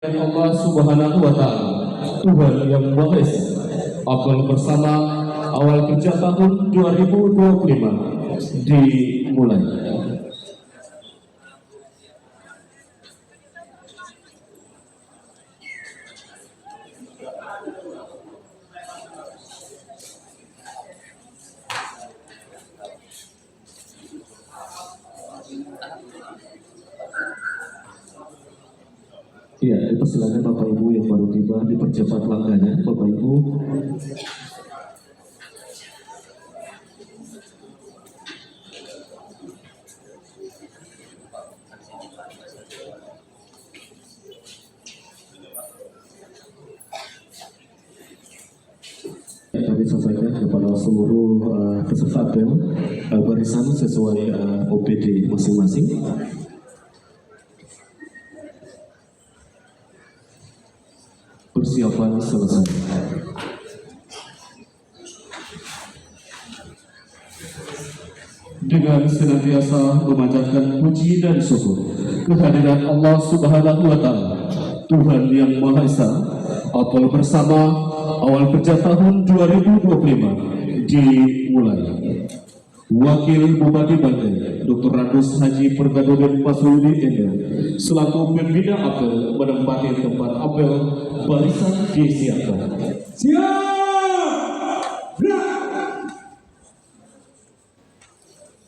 Allah Subhanahu wa Ta'ala, Tuhan yang Maha Esa. Apel bersama awal kerja tahun 2025 dimulai. Iya, persilakan Bapak Ibu yang baru tiba dipercepat langkahnya, Bapak Ibu. Kami sampaikan kepada seluruh peserta apel barisan sesuai OPD masing-masing. Persiapan selesai. Dengan senantiasa memanjatkan puji dan syukur kehadiran Allah Subhanahu wa Ta'ala, Tuhan yang Maha Esa, apel bersama awal kerja tahun 2025 dimulai. Wakil Bupati Banten, Dr. Randus Haji Pergadodin Masrudi Endel, selaku pembina apel menempati tempat apel barisan disiapkan. Siap!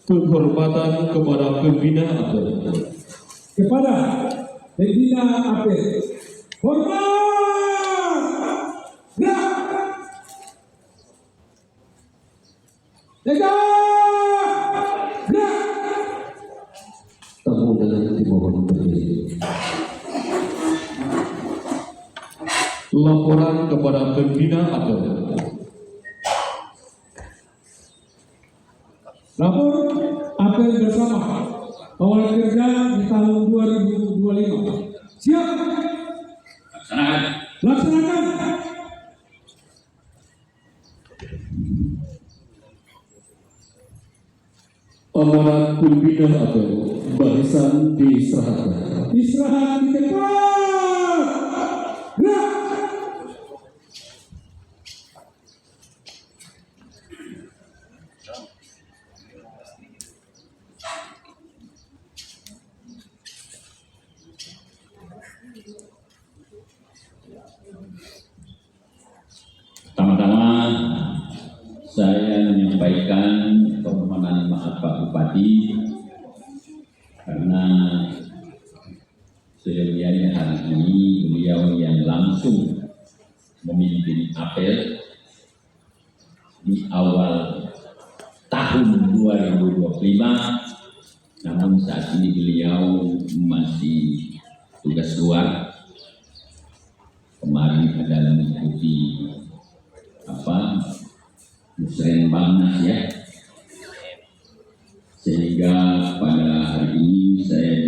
Penghormatan kepada pembina apel. Kepada pembina apel, hormat! Tamu dengan dimohon berdiri. Laporan kepada pembina apel. Lapor apel bersama awal kerja di tahun 2025. Siap? Laksanakan. Amanat pembina apel barisan diserahkan. Istirahat di tempat. Gerak. Pertama-tama saya menyampaikan permohonan maaf Pak Bupati karena seharian hari ini beliau yang langsung memimpin apel di awal tahun 2025, namun saat ini beliau masih tugas luar. Kemarin adalah mengikuti Musrenbangnas ya, sehingga pada hari ini saya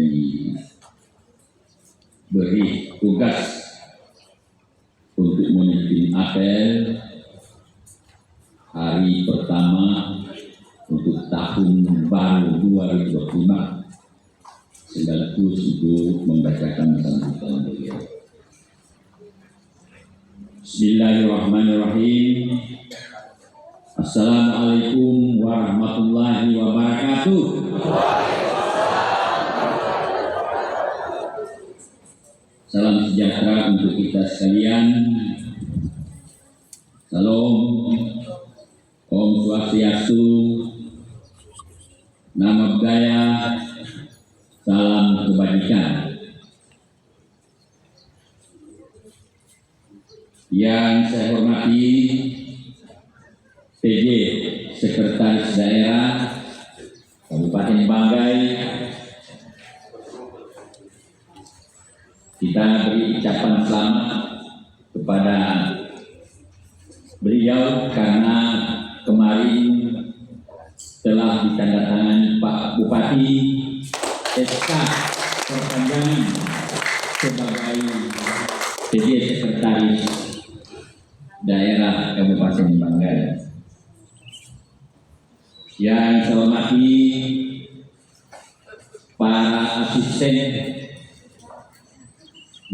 diberi tugas untuk memimpin apel hari pertama untuk tahun baru 2025, sekaligus untuk membacakan sambutan beliau. Bismillahirrahmanirrahim. Assalamualaikum warahmatullahi wabarakatuh. Salam sejahtera untuk kita sekalian. Salam, Om Swastiastu, Namo Buddhaya, salam kebajikan. Yang saya hormati PJ Sekretaris Daerah Kabupaten Banggai, kita beri ucapan selamat kepada beliau karena kemarin telah ditandatangani Pak Bupati SK perpanjangan sebagai PJ Sekretaris Daerah Kabupaten Banggai. Yang saya hormati para asisten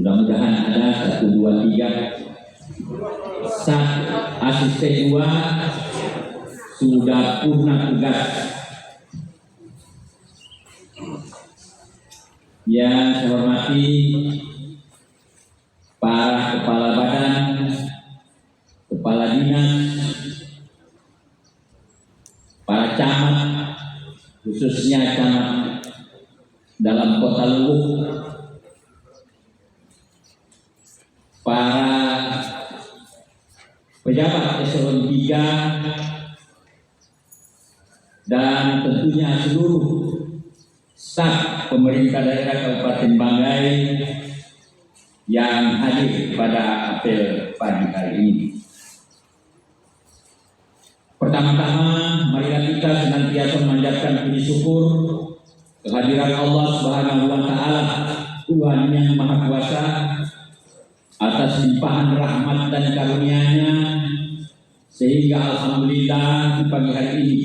Mudah-mudahan ada 1, 2, 3 asisten 2 sudah purna tugas. Yang saya hormati para kepala badan, kepala dinas, para camat, khususnya camat dalam Kota Luwuk, para pejabat eselon 3, dan tentunya seluruh staf pemerintah daerah Kabupaten Banggai yang hadir pada apel pagi hari ini. Pertama-tama, marilah kita senantiasa memanjatkan puji syukur kehadiran Allah Subhanahu wa Ta'ala, Tuhan yang Maha Kuasa, atas limpahan rahmat dan karunia-Nya, sehingga alhamdulillah di pagi hari ini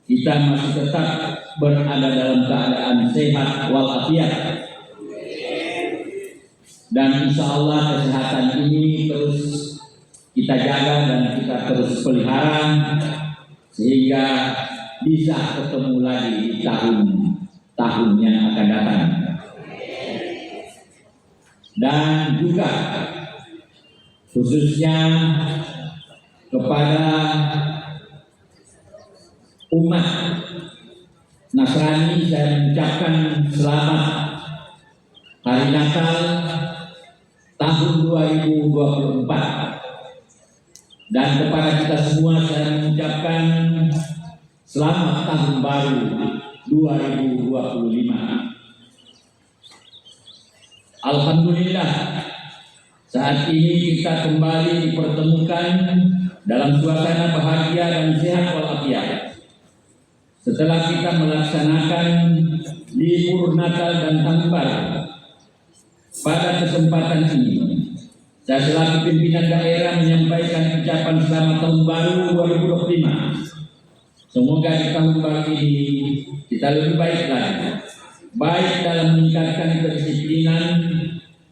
kita masih tetap berada dalam keadaan sehat walafiat, dan insya Allah kesehatan ini terus kita jaga dan kita terus pelihara sehingga bisa ketemu lagi di tahun-tahun yang akan datang. Dan juga khususnya kepada umat Nasrani, saya mengucapkan selamat Hari Natal tahun 2024, dan kepada kita semua saya mengucapkan selamat tahun baru 2025. Alhamdulillah, saat ini kita kembali dipertemukan dalam suasana bahagia dan sehat walafiat. Setelah kita melaksanakan libur Natal dan Tahun Baru, pada kesempatan ini, saya selaku pimpinan daerah menyampaikan ucapan selamat Tahun Baru 2025. Semoga di tahun baru ini kita lebih baik lagi, baik dalam meningkatkan kedisiplinan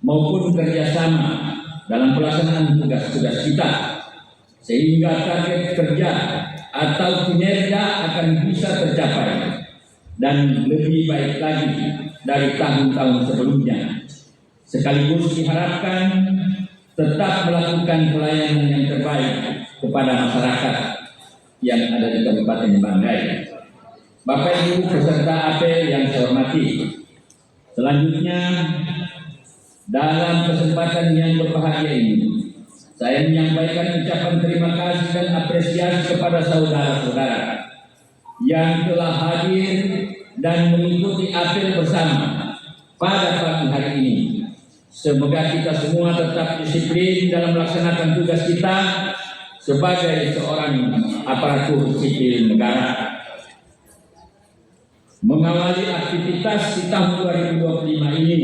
maupun kerjasama dalam pelaksanaan tugas-tugas kita, sehingga target kerja atau kinerja akan bisa tercapai dan lebih baik lagi dari tahun-tahun sebelumnya. Sekaligus diharapkan tetap melakukan pelayanan yang terbaik kepada masyarakat yang ada di Kabupaten Banggai. Bapak Ibu peserta apel yang saya hormati, selanjutnya dalam kesempatan yang berbahagia ini, saya menyampaikan ucapan terima kasih dan apresiasi kepada saudara-saudara yang telah hadir dan mengikuti apel bersama pada pagi hari ini. Semoga kita semua tetap disiplin dalam melaksanakan tugas kita sebagai seorang aparatur sipil negara. Mengawali aktivitas di tahun 2025 ini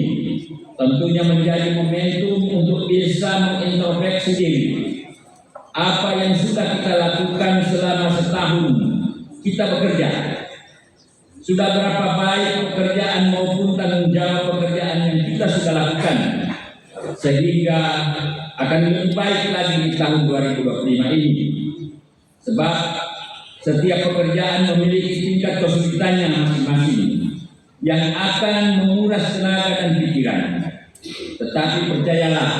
tentunya menjadi momentum untuk bisa mengintrospeksi diri. Apa yang sudah kita lakukan selama setahun kita bekerja, sudah berapa baik pekerjaan maupun tanggung jawab pekerjaan yang kita sudah lakukan, sehingga akan lebih baik lagi di tahun 2025 ini. Sebab setiap pekerjaan memiliki tingkat kesulitannya masing-masing yang akan menguras tenaga dan pikiran. Tetapi percayalah,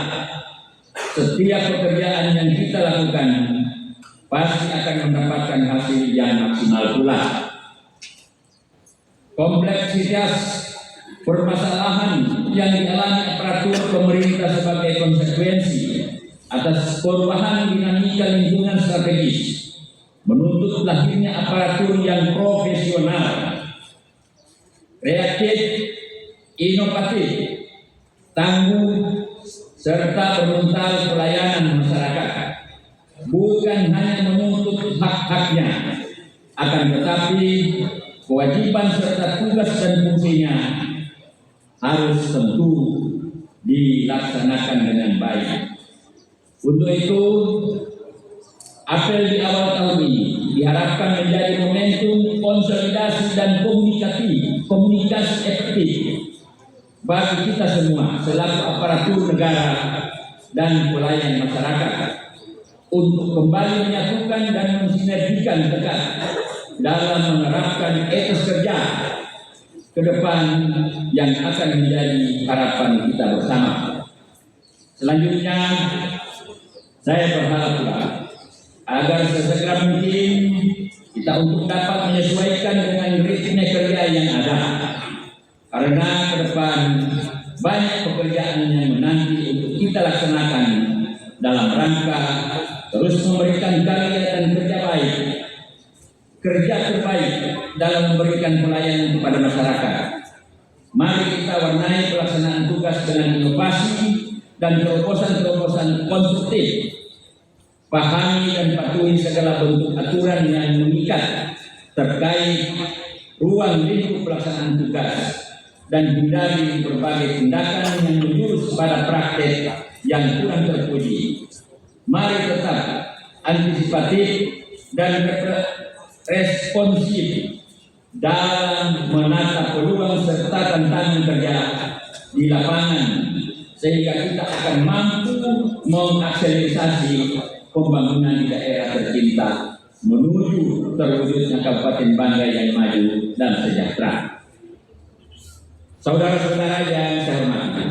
setiap pekerjaan yang kita lakukan pasti akan mendapatkan hasil yang maksimal pula. Kompleksitas permasalahan yang dialami aparatur pemerintah sebagai konsekuensi atas perubahan dinamika lingkungan strategis menuntut lahirnya aparatur yang profesional, kreatif, inovatif, tangguh, serta bermental pelayanan masyarakat. Bukan hanya menuntut hak-haknya, akan tetapi kewajiban serta tugas dan fungsinya harus tentu dilaksanakan dengan baik. Untuk itu, apel di awal tahun ini diharapkan menjadi momentum konsolidasi dan komunikasi efektif bagi kita semua selaku aparatur negara dan pelayan masyarakat untuk kembali menyatukan dan mensinergikan dekat dalam menerapkan etos kerja ke depan yang akan menjadi harapan kita bersama. Selanjutnya, saya berharap pula agar sesegera mungkin kita untuk dapat menyesuaikan dengan ritme kerja yang ada, karena ke depan banyak pekerjaan yang menanti untuk kita laksanakan dalam rangka terus memberikan karya dan kerja terbaik dalam memberikan pelayanan kepada masyarakat. Mari kita warnai pelaksanaan tugas dengan inovasi dan terobosan-terobosan konstruktif. Pahami dan patuhi segala bentuk aturan yang mengikat terkait ruang lingkup pelaksanaan tugas dan hindari berbagai tindakan yang menjurus pada praktek yang kurang terpuji. Mari tetap antisipatif dan responsif dalam menata peluang serta tantangan kerja di lapangan, sehingga kita akan mampu mengakselerasi pembangunan di daerah tercinta menuju terwujudnya Kabupaten Banggai yang maju dan sejahtera. Saudara-saudara yang saya hormati,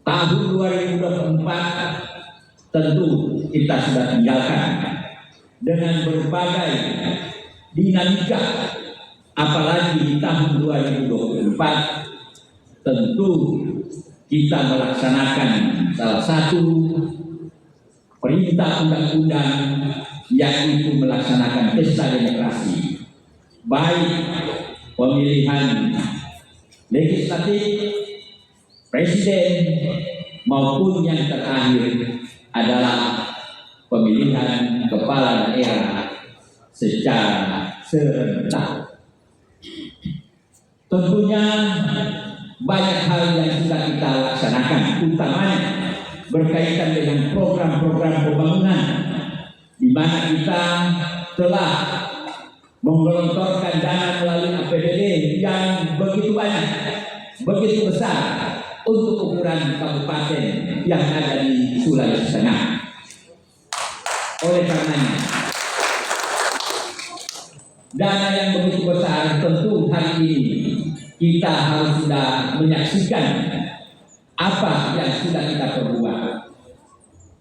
tahun 2024 tentu kita sudah tinggalkan dengan berbagai dinamika, apalagi di tahun 2024 tentu kita melaksanakan salah satu perintah undang-undang, yaitu melaksanakan pesta demokrasi, baik pemilihan legislatif, presiden, maupun yang terakhir adalah pemilihan kepala daerah secara serentak. Tentunya banyak hal yang sudah kita laksanakan, utamanya berkaitan dengan program-program pembangunan, di mana kita telah menggelontorkan dana melalui APBD yang begitu banyak, begitu besar untuk ukuran kabupaten yang ada di Sulawesi Tengah. Oleh karenanya, dana yang begitu besar tentu hari ini kita harus sudah menyaksikan apa yang sudah kita perbuat.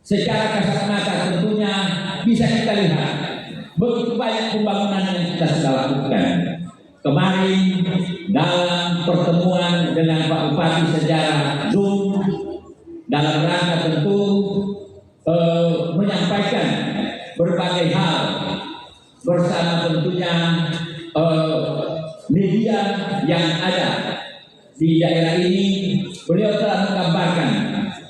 Secara kasat mata tentunya bisa kita lihat begitu banyak pembangunan yang kita sudah lakukan. Kemarin dalam pertemuan dengan Pak Bupati secara Zoom, dalam rangka tentu menyampaikan berbagai hal bersama tentunya media yang ada di daerah ini. Beliau telah menggambarkan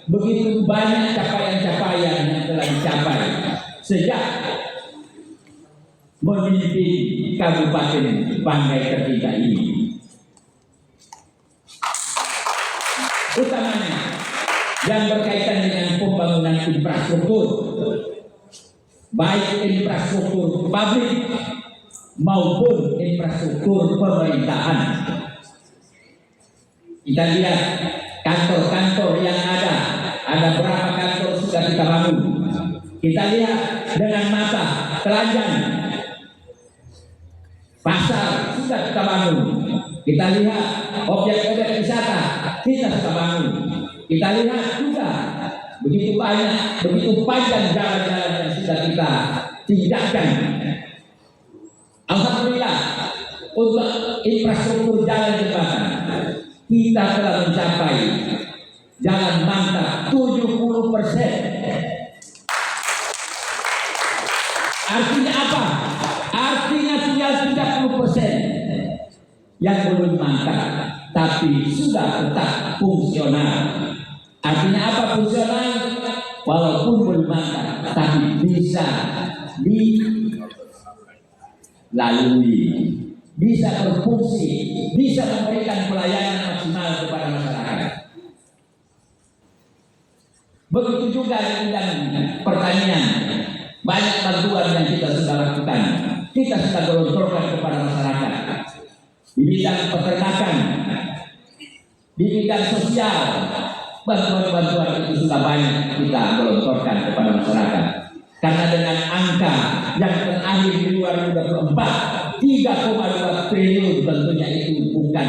begitu banyak capaian-capaian yang telah dicapai sejak memimpin Kabupaten Banggai tercinta ini. Utamanya yang berkaitan dengan pembangunan infrastruktur, baik infrastruktur publik maupun infrastruktur pemerintahan. Kita lihat kantor-kantor yang ada berapa kantor sudah kita bangun. Kita lihat dengan mata telanjang, pasar sudah kita bangun. Kita lihat objek-objek wisata kita sudah bangun. Kita lihat juga begitu banyak, begitu panjang jalan-jalan yang sudah kita tinggalkan. Alhamdulillah, untuk infrastruktur jalan jembatan kita telah mencapai jalan mantap 70%. Artinya apa? Artinya tinggal 30% yang belum mantap, tapi sudah tetap fungsional. Artinya apa fungsional? Walaupun belum mantap, tapi bisa dilalui, bisa berfungsi, bisa memberikan pelayanan maksimal kepada masyarakat. Begitu juga di bidang pertanian, banyak bantuan yang kita sudah lakukan, kita sudah gelontorkan kepada masyarakat. Di bidang peternakan, Di bidang sosial, bantuan-bantuan itu sudah banyak kita gelontorkan kepada masyarakat. Karena dengan angka yang terakhir di 2024 3,2 triliun tentunya itu bukan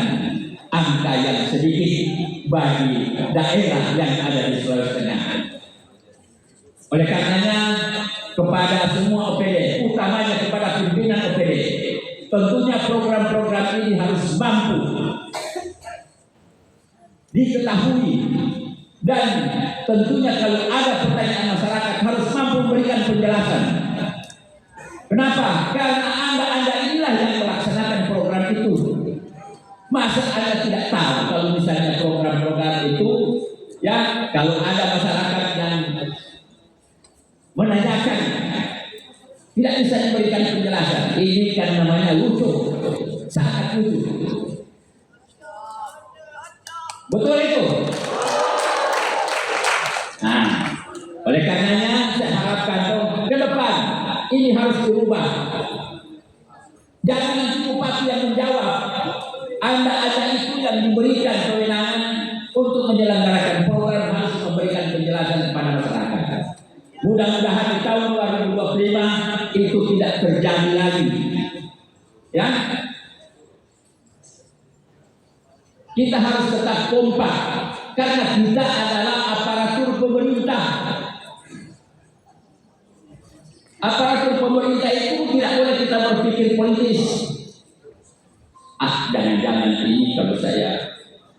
angka yang sedikit bagi daerah yang ada di Sulawesi Tengah. Oleh karenanya kepada semua OPD, utamanya kepada pimpinan OPD, tentunya program-program ini harus mampu diketahui dan tentunya kalau ada pertanyaan masyarakat harus mampu memberikan penjelasan. Kenapa? Karena Anda inilah yang melaksanakan program itu. Masa Anda tidak tahu kalau misalnya program-program itu, ya, kalau ada masyarakat yang menanyakan tidak bisa memberikan penjelasan, ini kan namanya lucu, sangat lucu. Betul itu? Nah, oleh karenanya saya harapkan ke depan ini harus dirubah. Jangan nanti bupati yang menjawab, Anda ada itu yang diberikan kewenangan untuk menyelenggarakan program harus memberikan penjelasan kepada masyarakat. Mudah-mudahan di tahun 2025 itu tidak terjadi lagi. Ya, kita harus tetap kompak karena kita adalah aparatur pemerintah. Aparatur pemerintah itu tidak boleh kita berpikir politis. Jangan-jangan ini kalau saya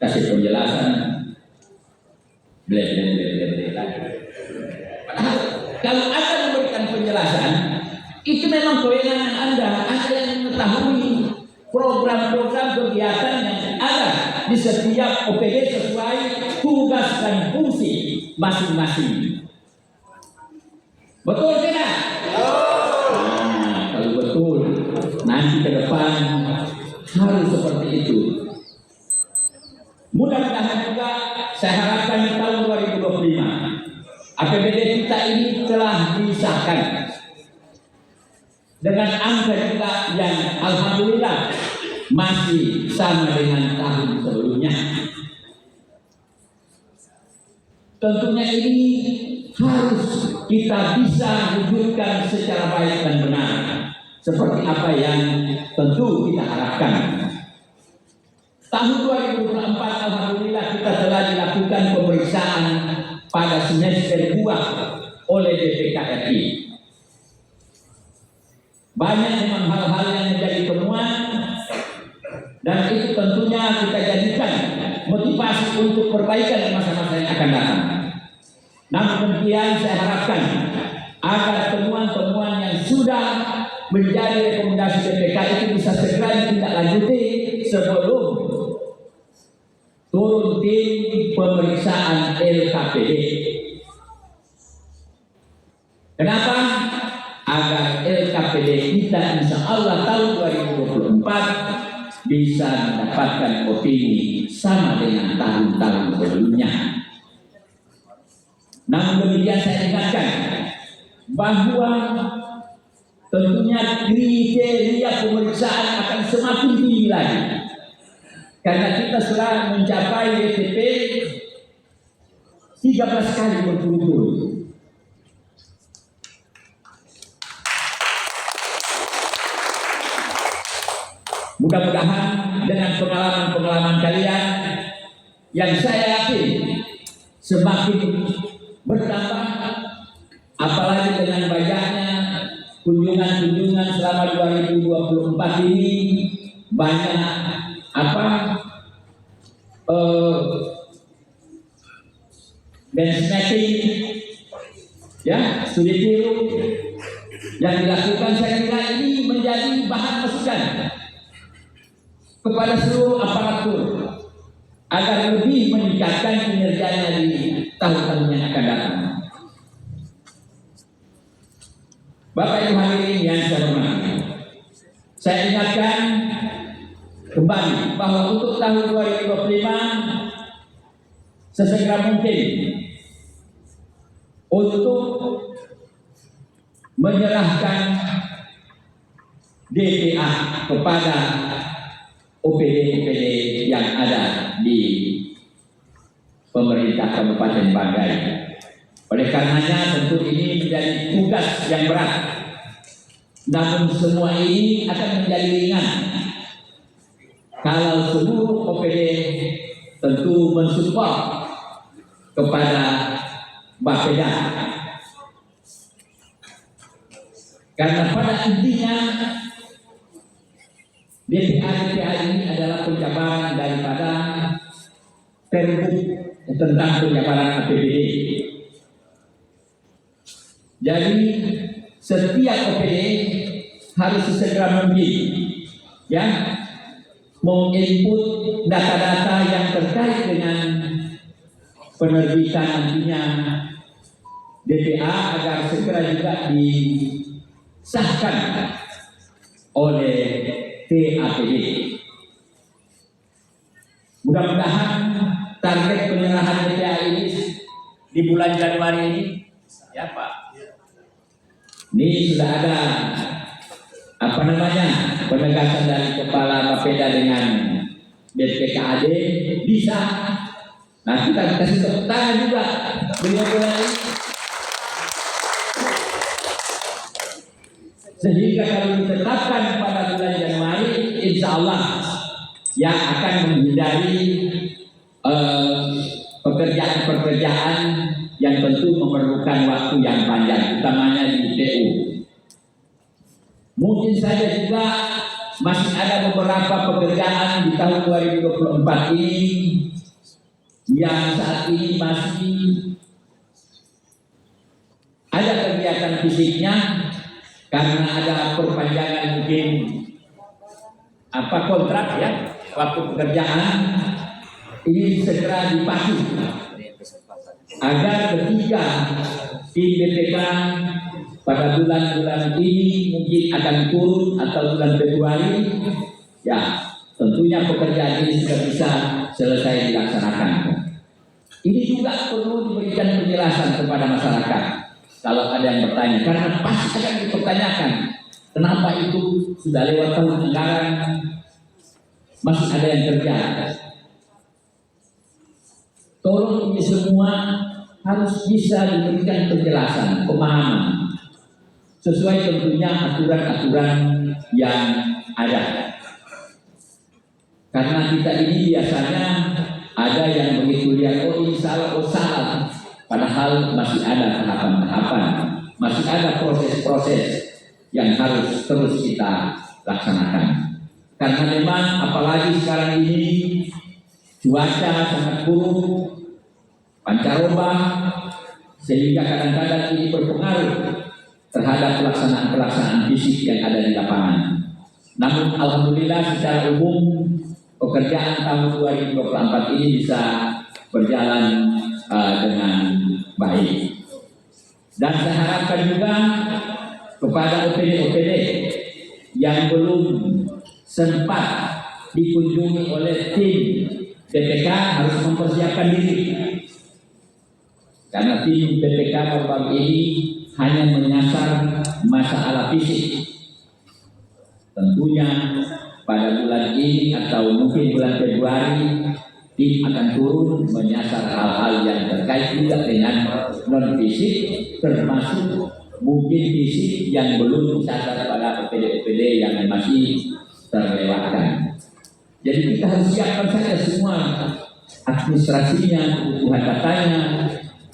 kasih penjelasan, kalau Anda memberikan penjelasan, itu memang kewenangan Anda yang mengetahui program-program kegiatan yang ada di setiap OPD sesuai tugas dan fungsi masing-masing. Betul tidak? Nah, kalau betul, nanti ke depan harus seperti itu. Mudah-mudahan juga saya harapkan di tahun 2025 APBD kita ini telah disahkan dengan angka juga yang alhamdulillah masih sama dengan tahun sebelumnya. Tentunya ini harus kita bisa wujudkan secara baik dan benar seperti apa yang tentu kita harapkan. Tahun 2024 alhamdulillah kita telah dilakukan pemeriksaan pada semester 2 oleh BPK RI. Banyak memang hal-hal yang menjadi temuan dan itu tentunya kita jadikan motivasi untuk perbaikan di masa-masa yang akan datang. Namun demikian saya harapkan agar temuan-temuan yang sudah menjadi rekomendasi BPK itu bisa segera ditindaklanjuti sebelum turun tim pemeriksaan LKPD. Kenapa? Agar LKPD kita insya Allah tahun 2024 bisa mendapatkan opini sama dengan tahun-tahun sebelumnya. Namun demikian saya ingatkan bahwa tentunya kriteria pemeriksaan akan semakin tinggi lagi. Karena kita telah mencapai WTP 13 kali berturut-turut. Mudah-mudahan dengan pengalaman-pengalaman kalian yang saya yakin semakin bertambah, apalagi dengan banyaknya kunjungan-kunjungan selama 2024 ini, banyak benchmarking, ya, studi tiru yang dilakukan. Saya kira ini menjadi bahan masukan kepada seluruh aparatur agar lebih meningkatkan kinerjanya di tahun-tahun yang akan datang. Bapak Ibu hadirin yang saya hormati, saya ingatkan kembali bahwa untuk tahun 2025 sesegera mungkin untuk menyerahkan DPA kepada OPD-OPD yang ada di pemerintah Kabupaten Banggai. Oleh karenanya tentu ini menjadi tugas yang berat. Namun semua ini akan menjadi ringan kalau seluruh OPD tentu mensupport kepada Bapeda. Karena pada intinya DPA ini adalah penjabaran daripada Pergub tentang penjabaran APBD. Jadi setiap OPD harus sesegera mungkin ya menginput data-data yang terkait dengan penerbitan nantinya DPA agar segera juga disahkan oleh TAPD. Mudah-mudahan target penyerahan DPA ini di bulan Januari ini ya Pak. Ini sudah ada penegasan dari Kepala Bapeda dengan BPKAD bisa. Nah kita kasih tepuk tangan juga beliau ini. Sehingga kalau ditetapkan pada bulan Januari, insya Allah yang akan menghindari pekerjaan-pekerjaan yang tentu memerlukan waktu yang panjang, utamanya di PU. Mungkin saja juga masih ada beberapa pekerjaan di tahun 2024 ini yang saat ini masih ada kegiatan fisiknya karena ada perpanjangan mungkin kontrak ya waktu pekerjaan ini segera dipakai agar ketika tim BPK pada bulan-bulan ini mungkin akan turun atau bulan Februari ya tentunya pekerjaan ini sudah bisa selesai dilaksanakan. Ini juga perlu diberikan penjelasan kepada masyarakat kalau ada yang bertanya, karena pasti akan dipertanyakan kenapa itu sudah lewat tahun anggaran masih ada yang kerja. Tolong ini semua harus bisa diberikan penjelasan, pemahaman sesuai tentunya aturan-aturan yang ada. Karena kita ini biasanya ada yang begitu lihat ini salah, padahal masih ada tahapan-tahapan, masih ada proses-proses yang harus terus kita laksanakan. Karena memang apalagi sekarang ini cuaca sangat buruk, pancaroba, sehingga kadang-kadang ini berpengaruh terhadap pelaksanaan fisik yang ada di lapangan. Namun alhamdulillah secara umum pekerjaan tahun 2024 ini bisa berjalan dengan baik. Dan saya harapkan juga kepada OPD-OPD yang belum sempat dikunjungi oleh tim BPK harus mempersiapkan diri. Karena tim BPK baru ini hanya menyasar masalah fisik. Tentunya pada bulan ini atau mungkin bulan Februari tim akan turun menyasar hal-hal yang terkait juga dengan non fisik, termasuk mungkin fisik yang belum disasar pada OPD-OPD yang masih terlewatkan. Jadi kita harus siapkan saja semua administrasinya, kebutuhan datanya,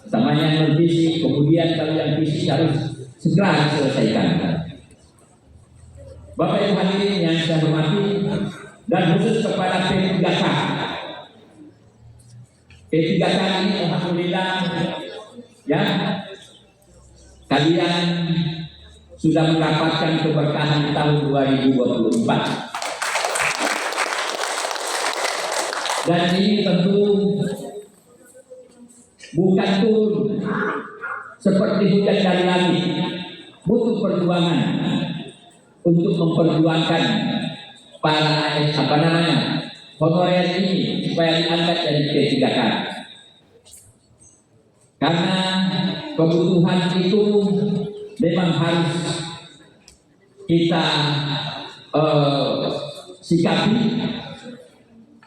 utamanya non fisik. Kemudian kalau yang fisik harus segera diselesaikan. Bapak Ibu hadirin yang saya hormati, dan khusus kepada P3K. P3K ini alhamdulillah ya kalian sudah mendapatkan keberkahan tahun 2024. Dan ini tentu bukan turun seperti hujan dari langit, butuh perjuangan untuk memperjuangkan para honorer ini supaya diangkat dari P3K. Karena kebutuhan itu memang harus kita sikapi,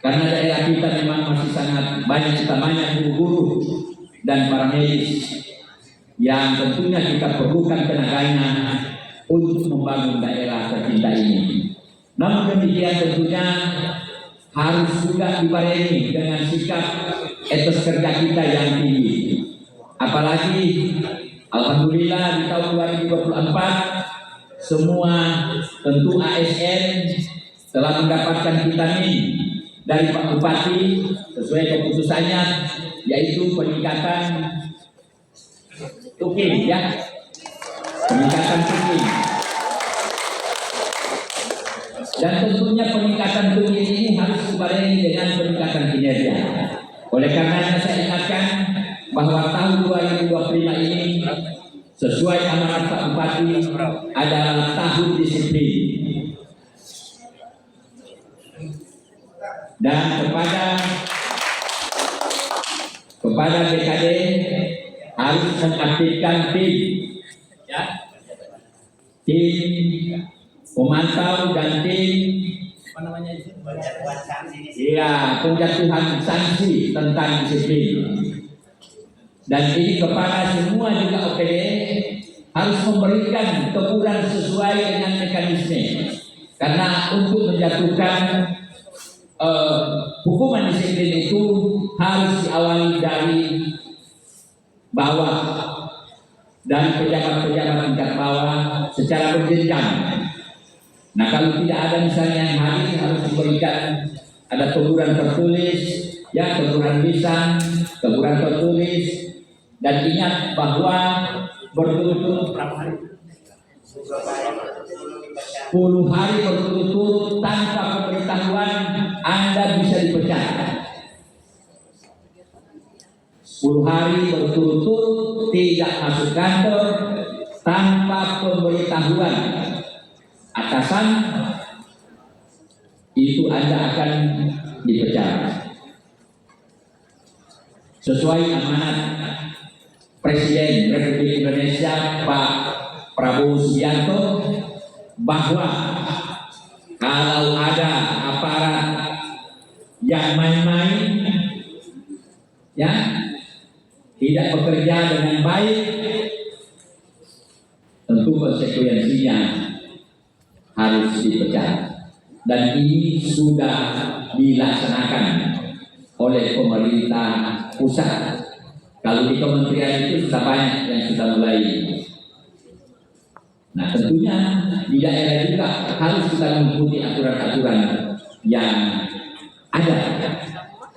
karena daerah kita memang masih sangat sangat banyak, utamanya guru-guru dan para medis yang tentunya kita perlukan tenaganya untuk membangun daerah tercinta ini. Namun demikian tentunya harus juga dibarengi dengan sikap etos kerja kita yang tinggi. Apalagi alhamdulillah di tahun 2024 semua tentu ASN telah mendapatkan vitamin dari Pak Bupati sesuai keputusannya, yaitu peningkatan tukin, ya, peningkatan tukin. Dan tentunya peningkatan tukin ini harus dibarengi dengan peningkatan kinerja. Oleh karenanya saya ingatkan bahwa tahun 2025 ini sesuai amanat Pak Bupati adalah tahun disiplin. Dan kepada BKD harus mengaktifkan tim, ya, tim pemantau dan tim penjatuhan sanksi tentang disiplin. Dan ini kepada semua juga OPD harus memberikan teguran sesuai dengan mekanisme, karena untuk menjatuhkan hukuman disiplin itu harus diawali dari bawah dan pejabat-pejabat tingkat bawah secara berjenjang. Nah, kalau tidak ada misalnya yang hadir harus diberikan ada teguran tertulis, ya, teguran lisan, teguran tertulis, dan ingat bahwa berturut-turut 10 hari berturut-turut tanpa pemberitahuan Anda bisa dipecat. 10 hari berturut-turut tidak masuk kantor tanpa pemberitahuan atasan, itu Anda akan dipecat. Sesuai amanat Presiden Republik Indonesia Pak Prabowo Subianto, bahwa kalau ada aparat yang main-main, ya, tidak bekerja dengan baik, tentu konsekuensinya harus dipecat. Dan ini sudah dilaksanakan oleh pemerintah pusat. Kalau di kementerian itu sudah banyak yang sudah mulai. Nah, tentunya di daerah juga harus kita mengikuti aturan-aturan yang ada.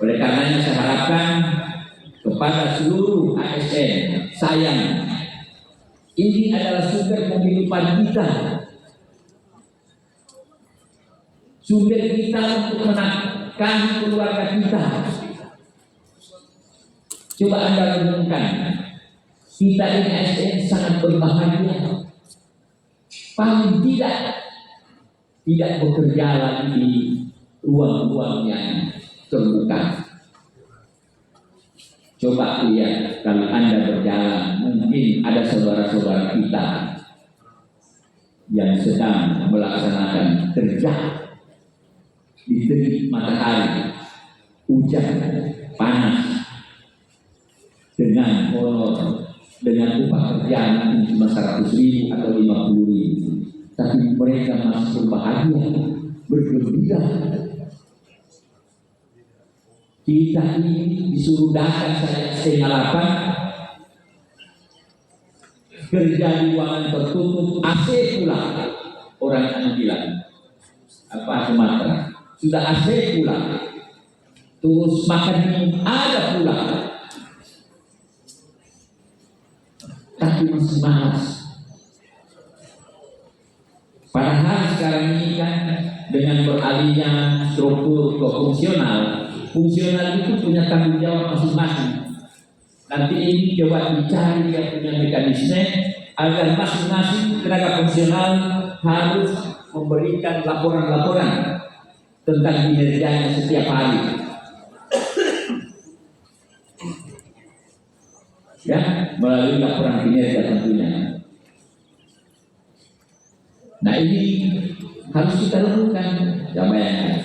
Oleh karenanya saya harapkan kepada seluruh ASN, sayang, ini adalah sumber penghidupan kita, sumber kita untuk menekan keluarga kita. Coba Anda renungkan, kita ini ASN sangat berbahagia. Paling tidak bekerja lagi di ruang-ruang yang terbuka. Coba lihat, kalau Anda berjalan, mungkin ada saudara-saudara kita yang sedang melaksanakan kerja di terik matahari, hujan, panas, dengan honor, dengan upah kerjaan mungkin cuma 100.000 atau 50.000, tapi mereka masih berbahagia, bergembira. Kita ini disuruh datang saya 7:30, kerja di ruangan tertutup, AC pula. Orang akan bilang, apa Sumatera, sudah AC pula, terus makan minum ada pula, tapi masih malas. Padahal sekarang ini kan dengan beralihnya struktur ke fungsional itu punya tanggung jawab masing-masing. Nanti ini coba dicari yang punya mekanisme agar masing-masing tenaga fungsional harus memberikan laporan-laporan tentang kinerjanya setiap hari. Ya, melalui laporan kinerja tentunya. Nah, ini harus kita lakukan, ya, bayangkan.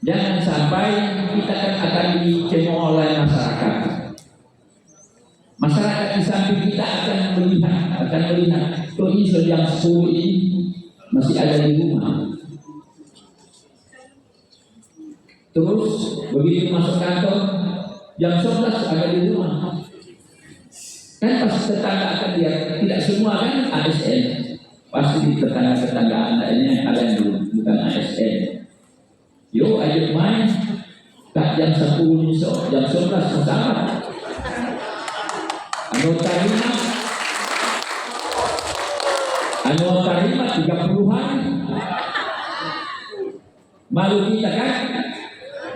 Jangan sampai kita akan dicemooh oleh masyarakat. Masyarakat di samping kita akan melihat, kok ini jam 10 ini masih ada di rumah. Terus begitu masuk kantor jam 11 ada di rumah. Kan pasti tetangga akan lihat, tidak semua kan ASN. Pasti di tetangga-tetangga andanya ada yang bukan ASN. Yuk ayo main, tak jam 10 besok, jam 11 bersama. Anggota Rima 30-an. Malu kita kan?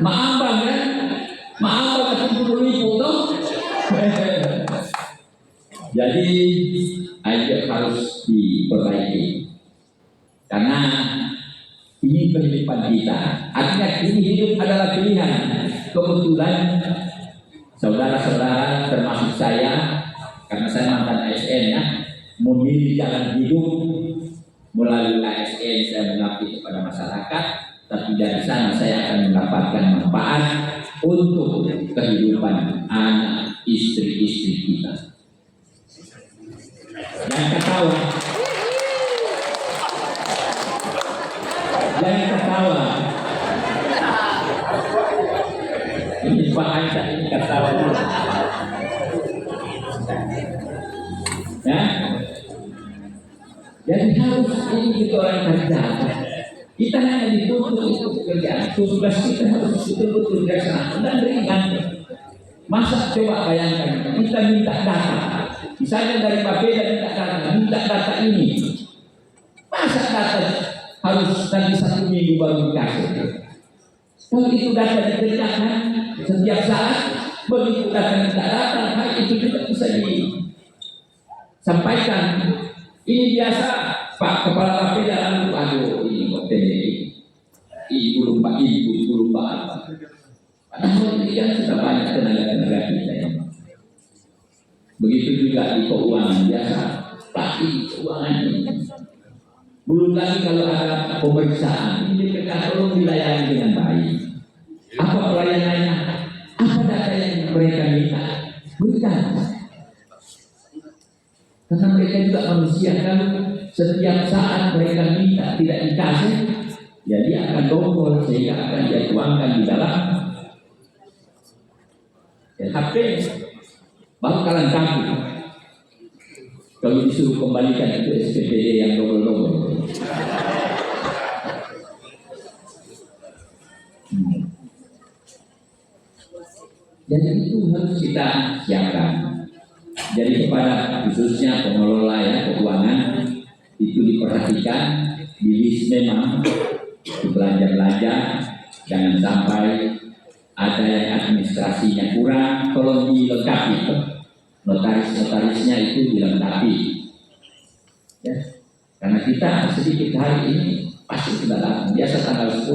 Maambang kan? Maambang 70.000 toh. Jadi aja harus diperbaiki. Karena ini kehidupan kita. Artinya ini hidup adalah pilihan. Kebetulan saudara-saudara termasuk saya, karena saya mantan ASN ya, memilih jalan hidup melalui ASN. Saya mengabdi kepada masyarakat, tapi dari sana saya akan mendapatkan manfaat untuk kehidupan anak istri-istri kita. Jangan ketawa. Jangan ketawa. Ini Pak Aisyah ini ketawa dulu. Ya? Jadi harus ini kita orang kerja. Kita hanya dituntut untuk pekerjaan. Tugas kita harus betul-betul dilaksanakan dan ringan. Masa coba bayangkan kita minta data. Misalnya dari Bapeda minta data ini. Masa data harus nanti 1 minggu baru dikasih. Kalau itu data dikerjakan setiap saat, begitu data hal itu juga bisa disampaikan. Ini biasa Pak Kepala Bapeda lalu aduh ini kok ibu lupa apa. Padahal ini kan sudah banyak tenaga kita ya. Begitu juga di keuangan biasa, pasti keuangan ini. Belum lagi kalau ada pemeriksaan, ini kita perlu dilayani dengan baik. Apa pelayanannya? Apa data yang mereka minta? Berikan. Karena mereka juga manusia kan, setiap saat mereka minta tidak dikasih, ya dia akan dongkol sehingga akan dia tuangkan di dalam HP. Bakalan kampung. Kalau disuruh kembalikan itu SPPD yang double-double. Jadi itu harus kita siapkan. Jadi kepada khususnya pengelola ya keuangan itu diperhatikan, di list memang belanja-belanja, jangan sampai ada yang administrasinya kurang, tolong dilengkapi. Notarisnya itu dilengkapi. Ya. Karena kita sedikit hari ini pasti sudah datang. Biasa tanggal 10.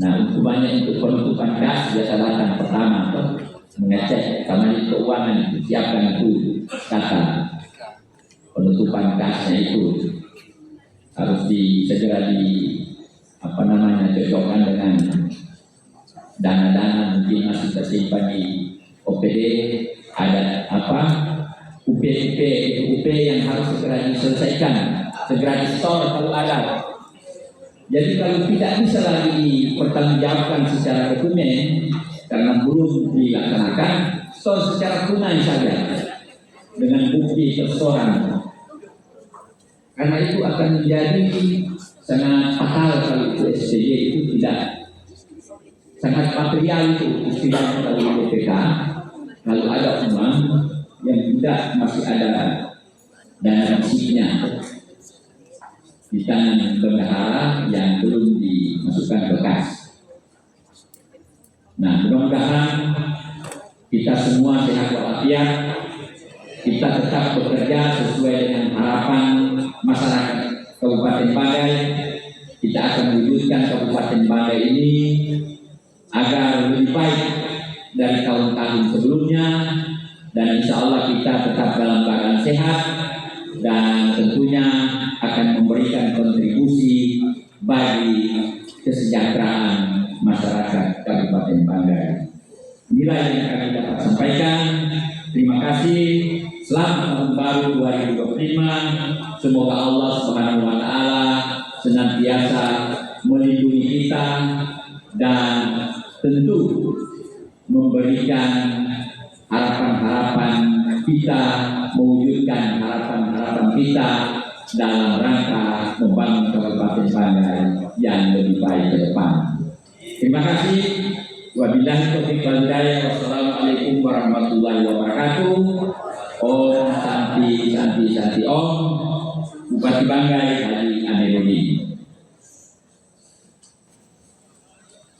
Nah, hukumannya untuk penutupan kas biasa datang pertama tuh mengecek karena di keuangan itu siapkan itu data penutupan kasnya itu harus segera cocokkan dengan dana-dana mungkin masih tersimpan di OPD, ada UP yang harus segera diselesaikan, segera di-store kalau ada. Jadi kalau tidak bisa lagi dipertanggungjawabkan secara dokumen karena belum dilaksanakan, store secara tunai saja dengan bukti perstoran. Karena itu akan menjadi sangat fatal kalau itu SPJ itu tidak sangat material itu istilahnya kalau BPK. Kalau ada uang yang tidak masih ada dana risikonya di tangan bendahara yang belum dimasukkan ke kas. Nah, mudah-mudahan kita semua sehat walafiat, kita tetap bekerja sesuai dengan harapan masyarakat Kabupaten Banggai. Kita akan mewujudkan Kabupaten Banggai ini agar lebih baik dari tahun-tahun sebelumnya, dan insya Allah kita tetap dalam keadaan sehat dan tentunya akan memberikan kontribusi bagi kesejahteraan masyarakat Kabupaten Banggai. Inilah yang kami dapat sampaikan. Terima kasih. Selamat tahun baru 2025. Semoga Allah Subhanahu wa taala senantiasa melindungi kita dan tentu memberikan harapan-harapan kita, mewujudkan harapan-harapan kita dalam rangka membangun Kabupaten Banggai yang lebih baik ke depan. Terima kasih. Wabillahi taufiq wal hidayah. Wassalamualaikum warahmatullahi wabarakatuh. Om Santi Santi Santi Om. Bupati Banggai Haji Amiruddin.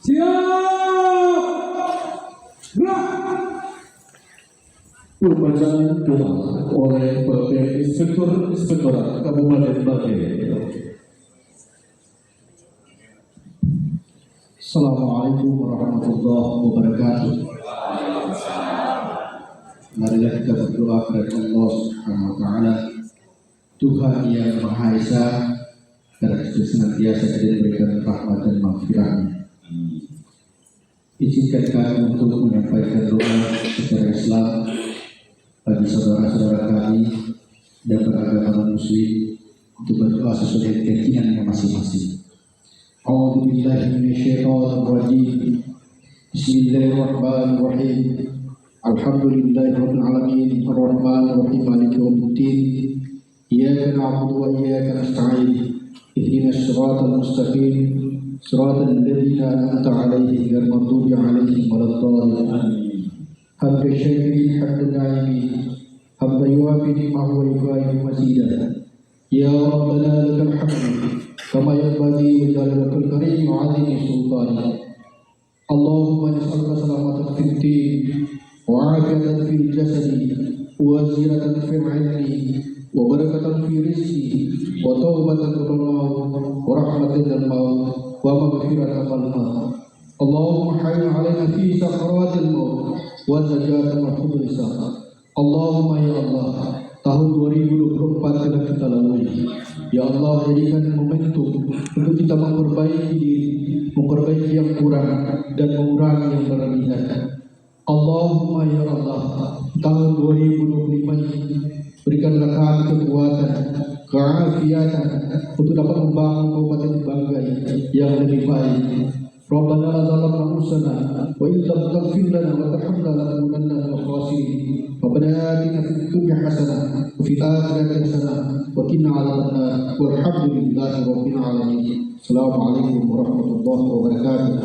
Siap. Gerak. Pembacaan doa oleh Bapak Inspektorat Kabupaten Banggai. Assalamualaikum warahmatullahi wabarakatuh. Marilah kita berdoa kepada Allah Subhanahu wa taala, Tuhan yang Maha Esa, agar kita senantiasa diberikan rahmat dan maghfirah-Nya. Izinkan kami untuk menyampaikan doa secara Islam bagi saudara-saudara kami dan beragama Muslim untuk berdoa sesuai keyakinannya masing-masing. A'udzu billahi minasyaitonir rajim. Bismillahirrahmanirrahim. Alhamdulillahirabbil alamin, arrahmanir rahim, maliki yaumiddin. Iyyaka na'budu wa iyyaka nasta'in. Ihdinas siratal mustaqim. Siratal ladzina an'amta 'alaihim ghairil maghdubi 'alaihim waladdallin. Hamda syakirin hamdan na'imin. Hamda yuwafi ni'mahu wa yughayyiru mazidah. Ya Rabbana lakal hamdu kama yanbaghi li jalalil karim wa 'azimi sultanik. Allahumma nas'aluka salamatan fid din wa 'afiyatan fil jasadi wa ziyadatan fil 'ilmi wa barakatan fi rizqi wa tawbatan qabla al-maut wa rahmatan lil maut wa maghfiratan lil maut. Allahumma hayyin 'alaina fi sakaratil maut wa zajatan wa hubisa. Allahumma ya Allah, tahun 2024 telah kita lalui. Ya Allah, jadikan momentum untuk kita memperbaiki diri, memperbaiki yang kurang dan mengurangi yang berlebihan. Allahumma ya Allah, tahun 2025 ini berikanlah kami kekuatan, keafiatan untuk dapat membangun Kabupaten Banggai yang lebih baik. Rabbana la zalamna anfusana wa in lam taghfir lana wa tarhamna lanakunanna minal khasirin. Rabbana atina fid dunya hasanah wa fil akhirati hasanah wa qina adzabannar. Walhamdulillahi rabbil alamin. Assalamualaikum warahmatullahi wabarakatuh.